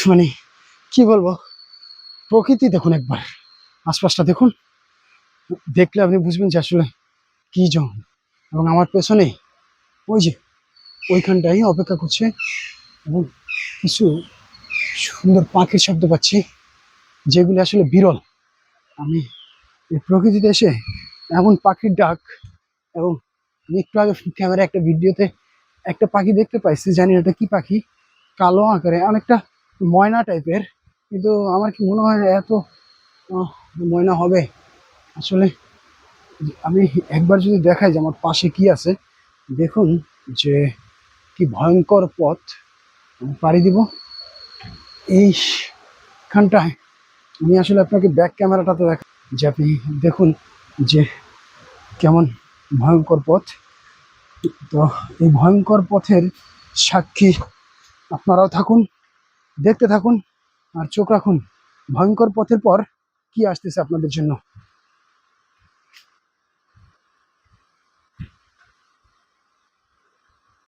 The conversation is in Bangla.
মানে কি বলবো, প্রকৃতি দেখুন একবার, আশপাশটা দেখুন, দেখলে আপনি বুঝবেন যে আসলে কি জঙ্গল। এবং আমার পেছনে ওই যে ওইখানটাই অপেক্ষা করছে, এবং কিছু সুন্দর পাখির শব্দ পাচ্ছি, যেগুলি আসলে বিরল। আমি এই প্রকৃতিতে এসে এমন পাখির ডাক, এবং আমি একটু আগে ক্যামেরা একটা ভিডিওতে একটা পাখি দেখতে পাইছি, জানি না এটা কি পাখি, কালো আকারে অনেকটা ময়না টাইপের, কিন্তু আমার কি মনে হয় এত আহ, ময়না হবে আসলে। আমি একবার যদি দেখাই যে আমার পাশে কি আছে, দেখুন যে কি ভয়ঙ্কর পথ আমি পাড়ি দিব এইখানটায়। আমি আসলে আপনাকে ব্যাক ক্যামেরাটাতে দেখ, যে আপনি দেখুন যে কেমন ভয়ঙ্কর পথ। তো এই ভয়ঙ্কর পথের সাক্ষী আপনারাও থাকুন, দেখতে থাকুন, আর চোখ রাখুন ভয়ঙ্কর পথের পর কি আসতেছে আপনাদের জন্য।